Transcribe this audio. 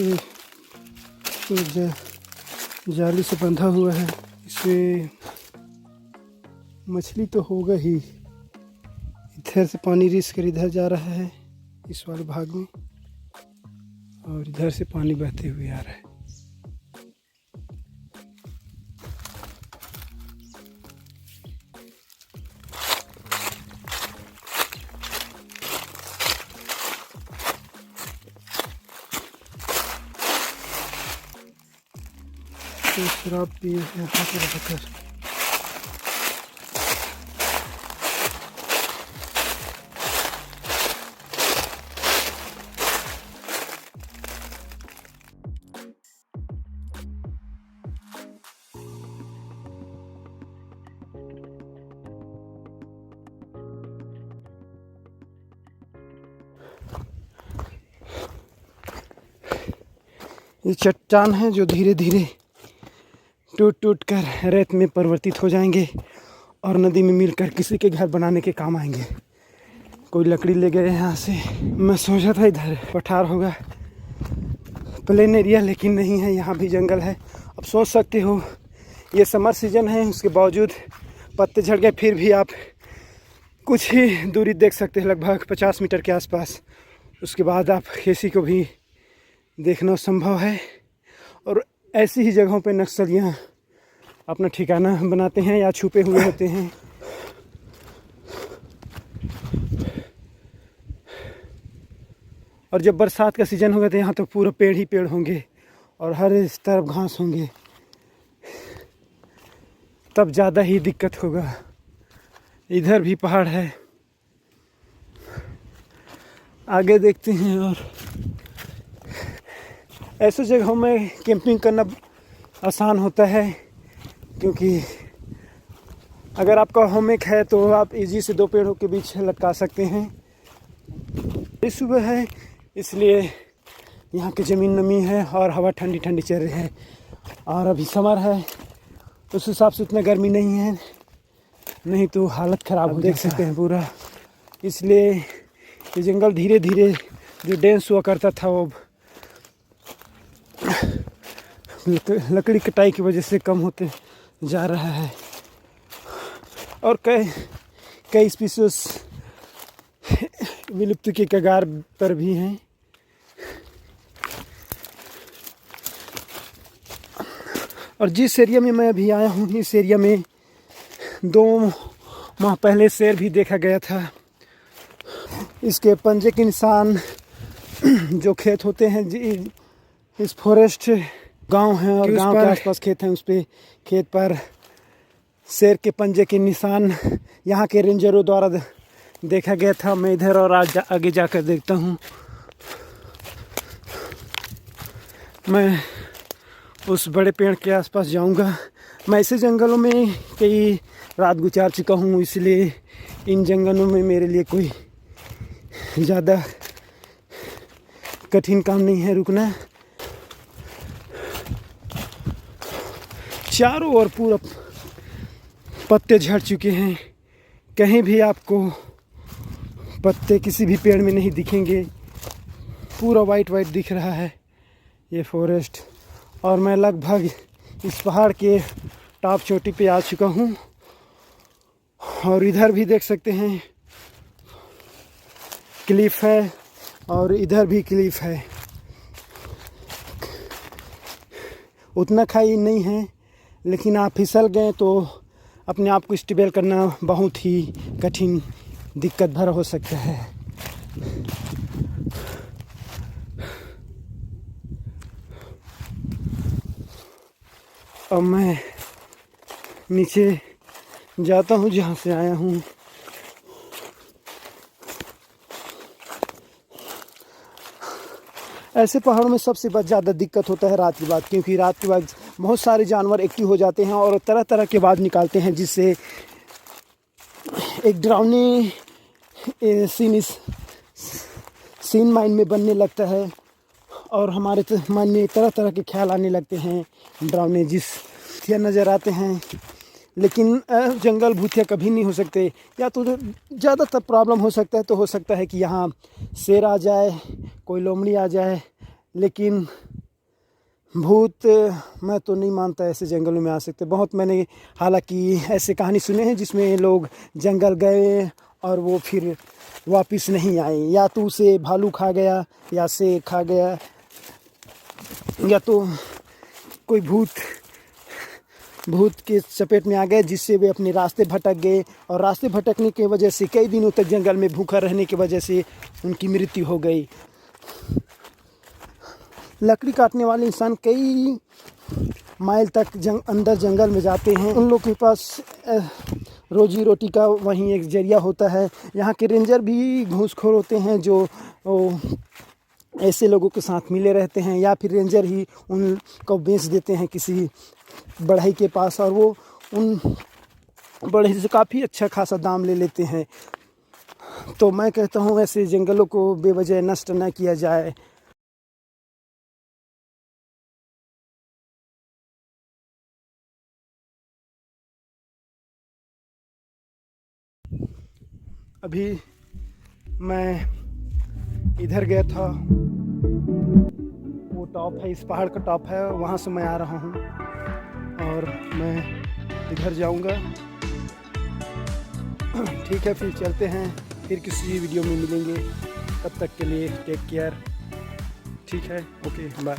से जाली से बंधा हुआ है। इसमें मछली तो होगा ही। इधर से पानी रिस कर इधर जा रहा है इस वाले भाग में, और इधर से पानी बहते हुए आ रहा है। तो शराब पिए यहाँ पे रहकर। ये चट्टान है जो धीरे धीरे टूट टूट कर रेत में परिवर्तित हो जाएंगे और नदी में मिलकर किसी के घर बनाने के काम आएंगे। कोई लकड़ी ले गए यहाँ से। मैं सोचा था इधर पठार होगा, प्लेन एरिया, लेकिन नहीं है, यहाँ भी जंगल है। अब सोच सकते हो ये समर सीजन है, उसके बावजूद पत्ते झड़ गए, फिर भी आप कुछ ही दूरी देख सकते हैं, लगभग 50 मीटर के आसपास। उसके बाद आप किसी को भी देखना संभव है। और ऐसी ही जगहों पे नक्सलियाँ अपना ठिकाना बनाते हैं या छुपे हुए होते हैं। और जब बरसात का सीज़न होगा तो यहाँ तो पूरा पेड़ ही पेड़ होंगे और हर इस तरफ घास होंगे, तब ज़्यादा ही दिक्कत होगा। इधर भी पहाड़ है, आगे देखते हैं। और ऐसे जगहों में कैंपिंग करना आसान होता है, क्योंकि अगर आपका होमेक है तो आप इजी से 2 पेड़ों के बीच लटका सकते हैं। इस सुबह है इसलिए यहाँ की ज़मीन नमी है और हवा ठंडी ठंडी चल रही है। और अभी समर है, उस हिसाब से उतना गर्मी नहीं है, नहीं तो हालत ख़राब हो, देख सकते हैं पूरा। इसलिए ये जंगल धीरे धीरे जो डेंस हुआ करता था वो लकड़ी कटाई की वजह से कम होते जा रहा है। और कई स्पीशीज विलुप्त के कगार पर भी हैं। और जिस एरिया में मैं अभी आया हूँ, इस एरिया में 2 माह पहले शेर भी देखा गया था। इसके पंजे के निशान जो खेत होते हैं, इस फॉरेस्ट गांव है और गांव के आसपास खेत हैं, उस पे खेत पर शेर के पंजे के निशान यहाँ के रेंजरों द्वारा देखा गया था। मैं इधर और आगे जाकर देखता हूँ। मैं उस बड़े पेड़ के आसपास जाऊँगा। मैं ऐसे जंगलों में कई रात गुजार चुका हूँ, इसलिए इन जंगलों में मेरे लिए कोई ज़्यादा कठिन काम नहीं है रुकना। चारों ओर पूरा पत्ते झड़ चुके हैं, कहीं भी आपको पत्ते किसी भी पेड़ में नहीं दिखेंगे। पूरा वाइट वाइट दिख रहा है ये फॉरेस्ट। और मैं लगभग इस पहाड़ के टॉप चोटी पे आ चुका हूँ। और इधर भी देख सकते हैं क्लिफ है और इधर भी क्लिफ है। उतना खाई नहीं है, लेकिन आप फिसल गए तो अपने आप को स्टेबल करना बहुत ही कठिन दिक्कत भरा हो सकता है। अब मैं नीचे जाता हूँ जहाँ से आया हूँ। ऐसे पहाड़ों में सबसे ज़्यादा दिक्कत होता है रात के बाद, क्योंकि रात के बाद बहुत सारे जानवर एक्टिव हो जाते हैं और तरह तरह के आवाज़ निकालते हैं, जिससे एक डरावनी सीन माइंड में बनने लगता है और हमारे मन में तरह तरह के ख्याल आने लगते हैं डरावने, जिस नज़र आते हैं। लेकिन जंगल भूतिया कभी नहीं हो सकते। या तो ज़्यादातर प्रॉब्लम हो सकता है कि यहाँ शेर आ जाए, कोई लोमड़ी आ जाए, लेकिन भूत मैं तो नहीं मानता ऐसे जंगलों में आ सकते। बहुत मैंने हालांकि ऐसे कहानी सुने हैं जिसमें लोग जंगल गए और वो फिर वापस नहीं आए, या तो उसे भालू खा गया या शेर खा गया, या तो कोई भूत के चपेट में आ गए जिससे वे अपने रास्ते भटक गए, और रास्ते भटकने की वजह से कई दिनों तक जंगल में भूखा रहने की वजह से उनकी मृत्यु हो गई। लकड़ी काटने वाले इंसान कई माइल तक अंदर जंगल में जाते हैं। उन लोग के पास रोजी रोटी का वहीं एक जरिया होता है। यहाँ के रेंजर भी घूसखोर होते हैं जो ऐसे लोगों के साथ मिले रहते हैं, या फिर रेंजर ही उनको बेच देते हैं किसी बढ़ई के पास, और वो उन बढ़ई से काफ़ी अच्छा खासा दाम ले लेते हैं। तो मैं कहता हूँ ऐसे जंगलों को बेवजह नष्ट न किया जाए। अभी मैं इधर गया था, वो टॉप है, इस पहाड़ का टॉप है, वहाँ से मैं आ रहा हूँ और मैं इधर जाऊँगा। ठीक है, फिर चलते हैं, फिर किसी वीडियो में मिलेंगे। तब तक के लिए टेक केयर। ठीक है, ओके, बाय।